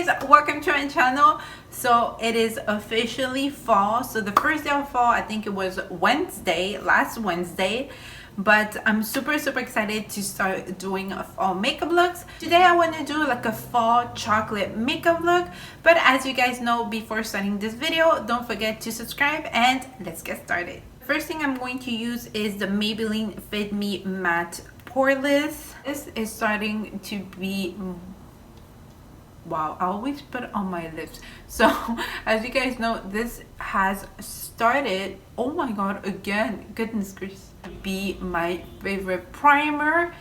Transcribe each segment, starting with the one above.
guys, welcome to my channel. So it is officially fall. So the first day of fall, I think it was last Wednesday, but I'm super excited to start doing fall makeup looks. Today I want to do like a fall chocolate makeup look, but as you guys know, before starting this video, don't forget to subscribe and let's get started. First thing I'm going to use is the Maybelline Fit Me Matte Poreless. This is starting to be, wow, I always put it on my lips. So as you guys know, this has started, oh my god, again, goodness gracious, be my favorite primer.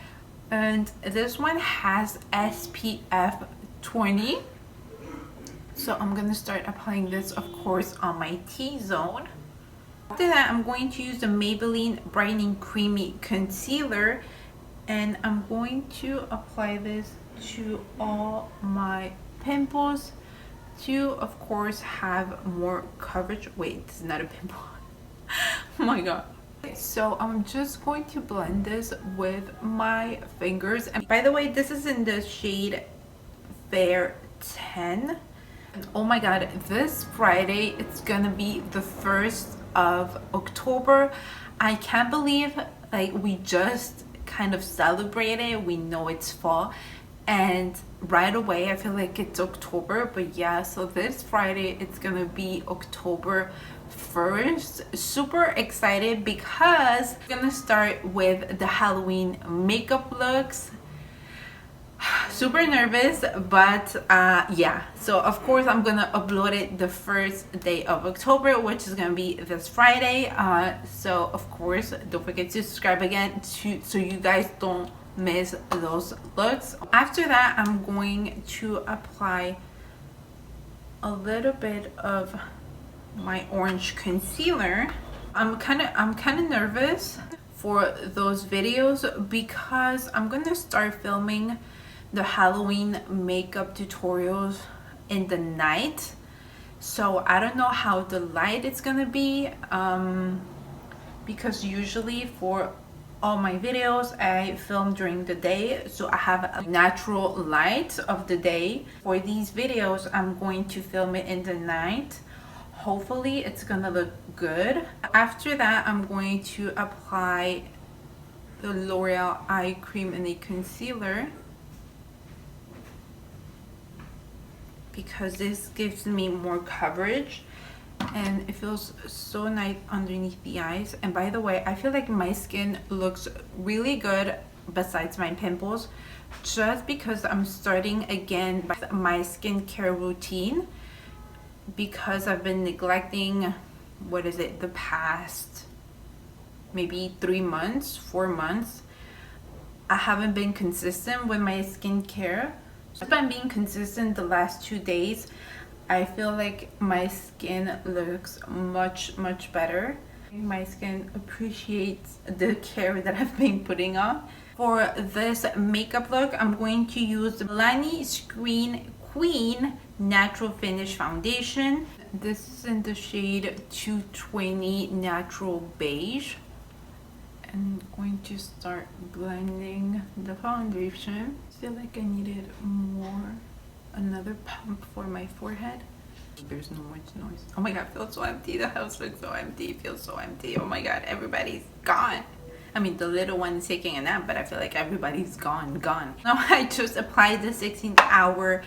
And this one has SPF 20. So I'm gonna start applying this, of course, on my T-zone. After that, I'm going to use the Maybelline Brightening Creamy Concealer, and I'm going to apply this to all my pimples to, of course, have more coverage. Wait, this is not a pimple. Oh my god. So I'm just going to blend this with my fingers. And by the way, this is in the shade Fair 10. Oh my god, this Friday it's gonna be the 1st of October. I can't believe like we just kind of celebrated. We know it's fall and right away I feel like it's October. But yeah, so this Friday it's gonna be October 1st. Super excited because I'm gonna start with the Halloween makeup looks. Super nervous, but yeah, so of course I'm gonna upload it the 1st day of October, which is gonna be this Friday. So of course don't forget to subscribe again so you guys don't miss those looks. After that, I'm going to apply a little bit of my orange concealer. I'm kind of nervous for those videos because I'm gonna start filming the Halloween makeup tutorials in the night, so I don't know how the light is gonna be, because usually for all my videos I film during the day, so I have a natural light of the day. For these videos I'm going to film it in the night. Hopefully it's gonna look good. After that, I'm going to apply the L'Oreal Eye Cream and a concealer, because this gives me more coverage and it feels so nice underneath the eyes. And by the way, I feel like my skin looks really good besides my pimples, just because I'm starting again with my skincare routine, because I've been neglecting, what is it, the past maybe 4 months. I haven't been consistent with my skincare. If I'm being consistent the last 2 days, I feel like my skin looks much better. My skin appreciates the care that I've been putting on. For this makeup look, I'm going to use the Milani Screen Queen Natural Finish Foundation. This is in the shade 220 Natural Beige. And I'm going to start blending the foundation. I feel like I needed another pump for my forehead. There's no much noise. Oh my god, it feels so empty. The house looks so empty. It feels so empty. Oh my god, everybody's gone. I mean, the little one is taking a nap, but I feel like everybody's gone. Now I just applied the 16-hour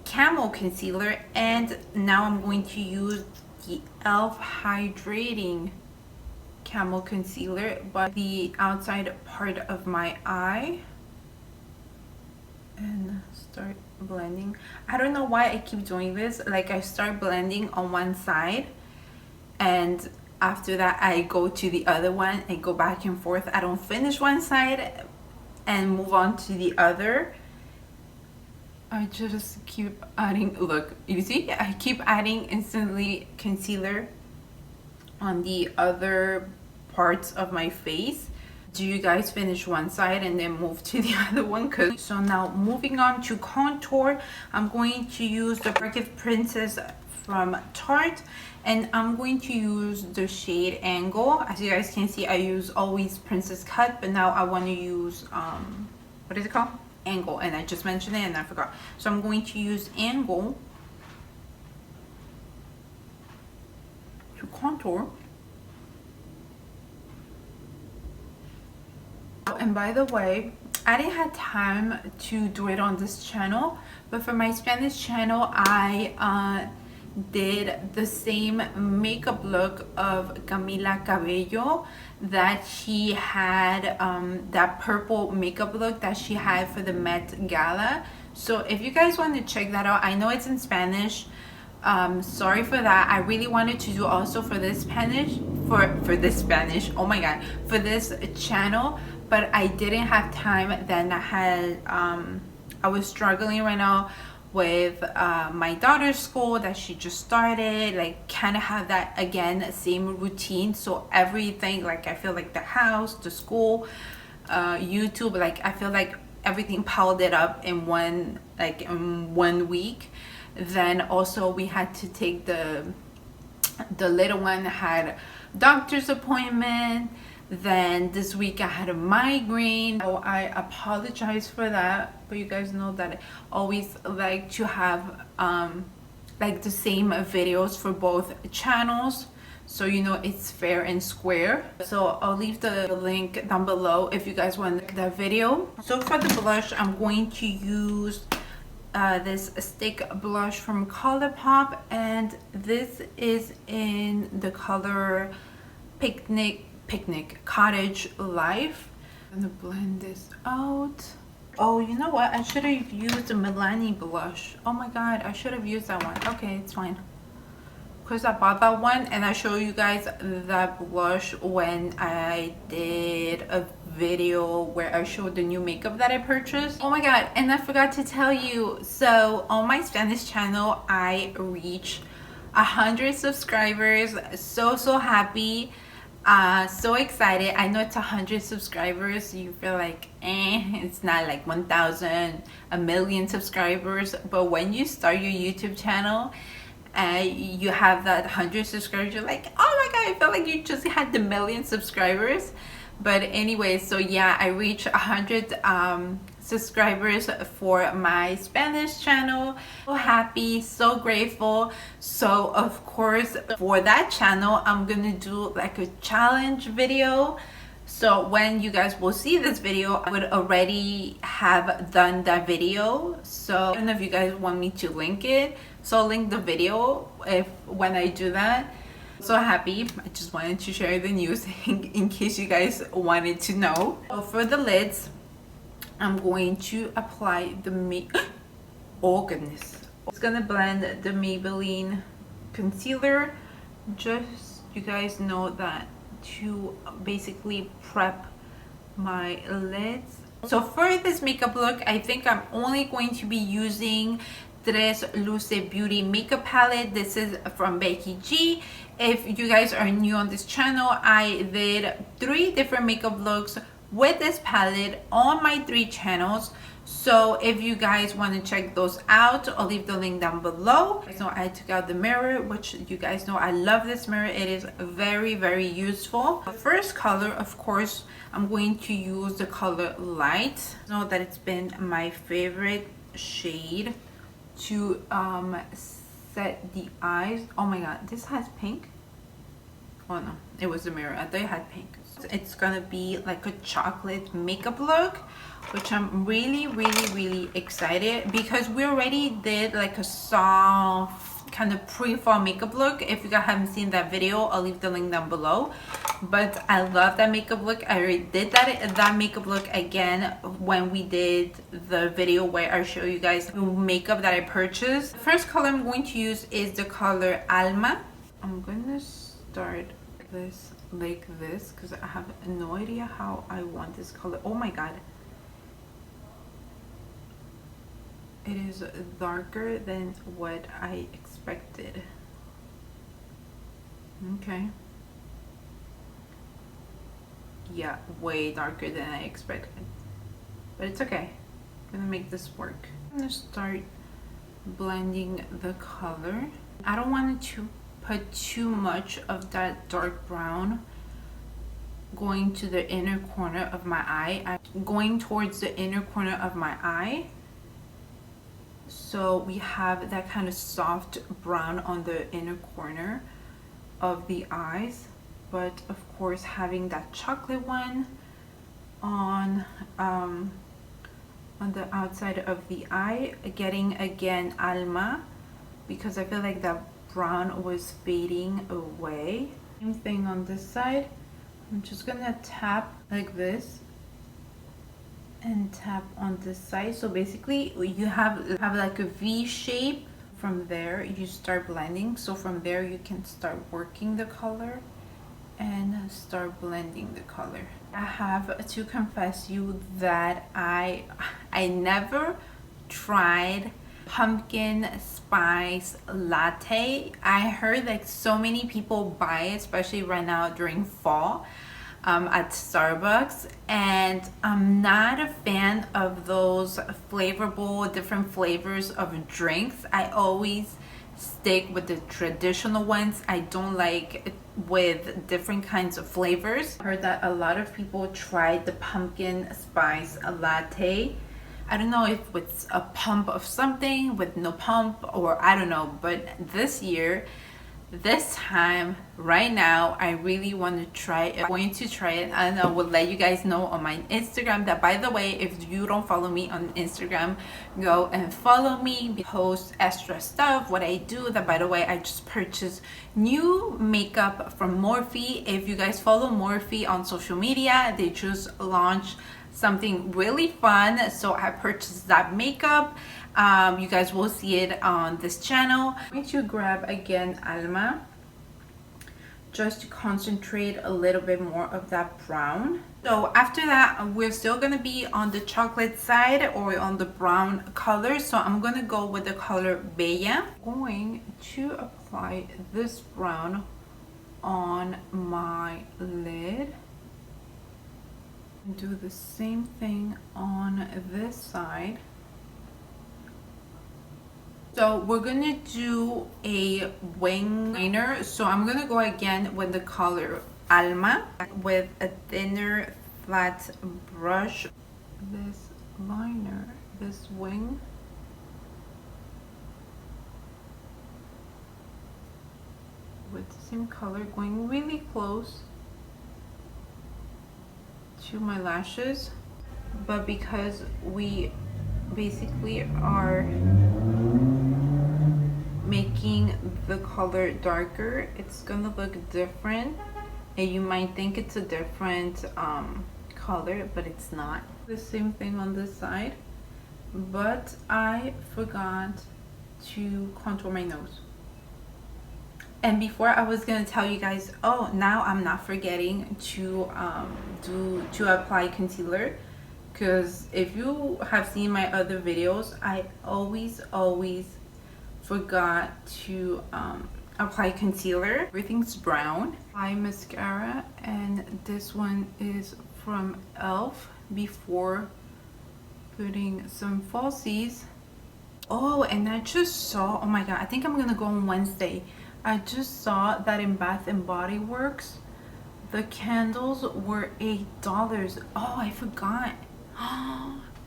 Camel concealer, and now I'm going to use the e.l.f. Hydrating Camel concealer but the outside part of my eye, and start blending. I don't know why I keep doing this. Like, I start blending on one side and after that I go to the other one and go back and forth. I don't finish one side and move on to the other. I just keep adding, look, you see, I keep adding instantly concealer on the other parts of my face. Do you guys finish one side and then move to the other one? So now moving on to contour, I'm going to use the Perfect Princess from Tarte, and I'm going to use the shade Angle. As you guys can see, I use always Princess Cut, but now I want to use what is it called? Angle, and I just mentioned it and I forgot. So I'm going to use Angle to contour. And by the way, I didn't have time to do it on this channel, but for my Spanish channel I did the same makeup look of Camila Cabello that she had, that purple makeup look that she had for the Met Gala. So if you guys want to check that out, I know it's in Spanish, sorry for that. I really wanted to do also for this Spanish, for this Spanish, oh my god, for this channel, but I didn't have time. Then I had I was struggling right now with my daughter's school that she just started, like kind of have that again same routine. So everything, like I feel like the house, the school, YouTube, like I feel like everything piled it up in one, like in 1 week. Then also we had to take the little one had doctor's appointment. Then this week I had a migraine. So I apologize for that, but you guys know that I always like to have like the same videos for both channels, so you know it's fair and square. So I'll leave the link down below if you guys want that video. So for the blush, I'm going to use this stick blush from ColourPop, and this is in the color Picnic Cottage Life. I'm gonna blend this out. Oh, you know what, I should have used the Milani blush. Oh my god, I should have used that one. Okay, it's fine, because I bought that one and I showed you guys that blush when I did a video where I showed the new makeup that I purchased. Oh my god, and I forgot to tell you, so on my Spanish channel I reached 100 subscribers. So happy, so excited. I know it's 100 subscribers, you feel like it's not like 1,000, a million subscribers, but when you start your YouTube channel you have that 100 subscribers, you're like, oh my god, I feel like you just had the million subscribers. But anyway, so yeah, I reached 100 subscribers for my Spanish channel. So happy, so grateful. So of course for that channel I'm gonna do like a challenge video. So when you guys will see this video, I would already have done that video. So I don't know if you guys want me to link it, so I'll link the video when I do that. So happy, I just wanted to share the news in case you guys wanted to know. So for the lids, I'm going to apply the oh goodness, it's gonna blend the Maybelline concealer. Just you guys know that to basically prep my lids. So for this makeup look, I think I'm only going to be using Tres Luce Beauty makeup palette. This is from Becky G. If you guys are new on this channel, I did 3 different makeup looks with this palette on my 3 channels. So if you guys want to check those out, I'll leave the link down below. So I took out the mirror, which you guys know I love this mirror. It is very useful. The first color, of course, I'm going to use the color Light. Know that it's been my favorite shade to set the eyes. Oh my god, this has pink. Oh no, it was the mirror. I thought it had pink. So it's gonna be like a chocolate makeup look, which I'm really excited, because we already did like a soft kind of pre-fall makeup look. If you guys haven't seen that video, I'll leave the link down below. But I love that makeup look. I already did that makeup look again when we did the video where I show you guys the makeup that I purchased. The first color I'm going to use is the color Alma. I'm gonna start this like this because I have no idea how I want this color. Oh my god, it is darker than what I expected. Okay, yeah, way darker than I expected, but it's okay. I'm gonna make this work. I'm gonna start blending the color. I don't want to put too much of that dark brown going to the inner corner of my eye. I'm going towards the inner corner of my eye. So we have that kind of soft brown on the inner corner of the eyes. But of course having that chocolate one on the outside of the eye. Getting again Alma, because I feel like that brown was fading away. Same thing on this side. I'm just gonna tap like this and tap on this side. So basically you have like a V shape. From there you start blending, so from there you can start working the color and start blending the color. I have to confess you that I never tried pumpkin spice latte. I heard like so many people buy it, especially right now during fall at Starbucks, and I'm not a fan of those flavorful different flavors of drinks. I always stick with the traditional ones. I don't like with different kinds of flavors. I heard that a lot of people tried the pumpkin spice latte. I don't know if it's a pump of something with no pump, or I don't know, but this time right now I really want to try it. I'm going to try it, and I will let you guys know on my Instagram. That, by the way, if you don't follow me on Instagram, go and follow me. Post extra stuff, what I do. That, by the way, I just purchased new makeup from Morphe. If you guys follow Morphe on social media, they just launched something really fun, so I purchased that makeup. You guys will see it on this channel. I'm going to grab again Alma just to concentrate a little bit more of that brown. So after that, we're still going to be on the chocolate side or on the brown color, so I'm going to go with the color Bella. I'm going to apply this brown on my lid. Do the same thing on this side. So we're gonna do a wing liner. So I'm gonna go again with the color Alma with a thinner flat brush. This liner, this wing. With the same color, going really close to my lashes. But because we basically are making the color darker, it's gonna look different, and you might think it's a different color, but it's not. The same thing on this side, but I forgot to contour my nose. And before, I was gonna tell you guys, oh, now I'm not forgetting to apply concealer, because if you have seen my other videos, I always forgot to apply concealer. Everything's brown. Eye mascara, and this one is from e.l.f. before putting some falsies. Oh, and I just saw, oh my god, I think I'm gonna go on Wednesday. I just saw that in Bath and Body Works the candles were $8. Oh, I forgot.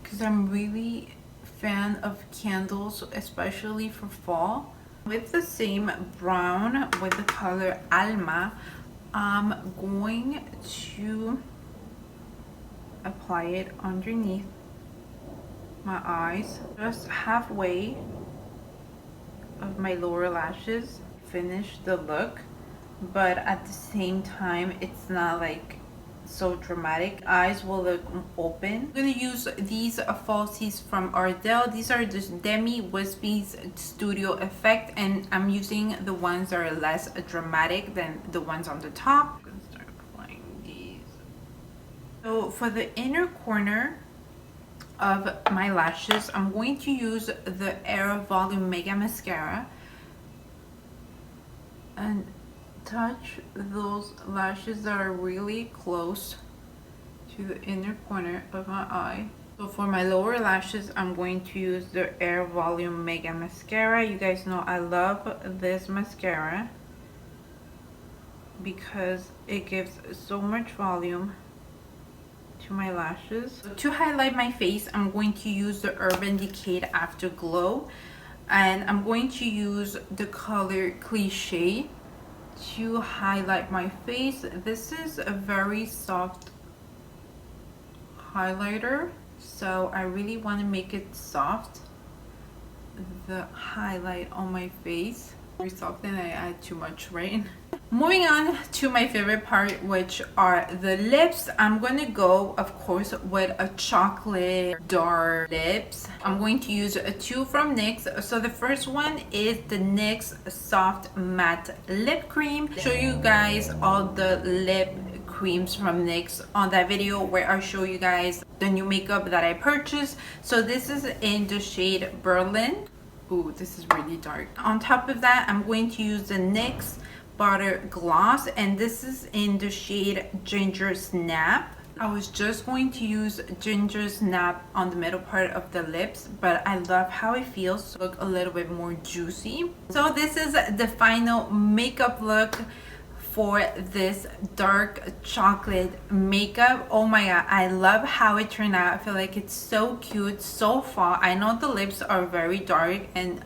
Because I'm really fan of candles, especially for fall. With the same brown with the color Alma, I'm going to apply it underneath my eyes, just halfway of my lower lashes. Finish the look, but at the same time it's not like so dramatic. Eyes will look open. I'm gonna use these falsies from Ardell. These are just Demi Wispy's Studio Effect, and I'm using the ones that are less dramatic than the ones on the top. I'm gonna start applying these. So for the inner corner of my lashes, I'm going to use the Air Volume Mega Mascara and touch those lashes that are really close to the inner corner of my eye. So for my lower lashes, I'm going to use the Air Volume Mega Mascara. You guys know I love this mascara. because it gives so much volume to my lashes. To highlight my face, I'm going to use the Urban Decay Afterglow, and I'm going to use the color Cliché to highlight my face. This is a very soft highlighter, so I really want to make it soft, the highlight on my face. Very soft, and I add too much, right? Moving on to my favorite part, which are the lips. I'm going to go, of course, with a chocolate dark lips. I'm going to use two from NYX. So the first one is the NYX Soft Matte Lip Cream. I'll show you guys all the lip creams from NYX on that video where I show you guys the new makeup that I purchased. So this is in the shade Berlin. Ooh, this is really dark. On top of that, I'm going to use the NYX Butter Gloss, and this is in the shade Ginger Snap. I was just going to use Ginger Snap on the middle part of the lips, but I love how it feels. Look a little bit more juicy. So this is the final makeup look for this dark chocolate makeup. Oh my god, I love how it turned out. I feel like it's so cute, so fall. I know the lips are very dark and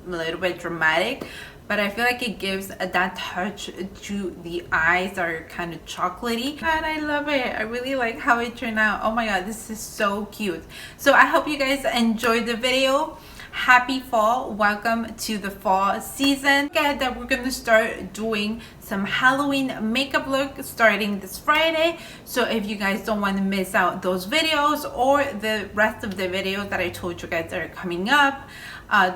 a little bit dramatic, but I feel like it gives that touch to the eyes that are kind of chocolatey, and I love it. I really like how it turned out. Oh my god, this is so cute. So I hope you guys enjoyed the video. Happy fall. Welcome to the fall season. Get that we're gonna start doing some Halloween makeup look starting this Friday. So if you guys don't want to miss out those videos or the rest of the videos that I told you guys that are coming up,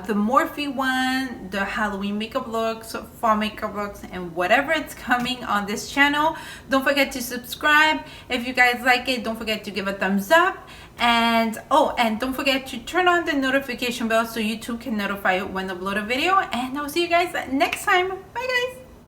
the Morphe one, the Halloween makeup looks, fall makeup looks, and whatever it's coming on this channel, don't forget to subscribe. If you guys like it, don't forget to give a thumbs up. And oh, and don't forget to turn on the notification bell so YouTube can notify you when I upload a video. And I'll see you guys next time. Bye guys.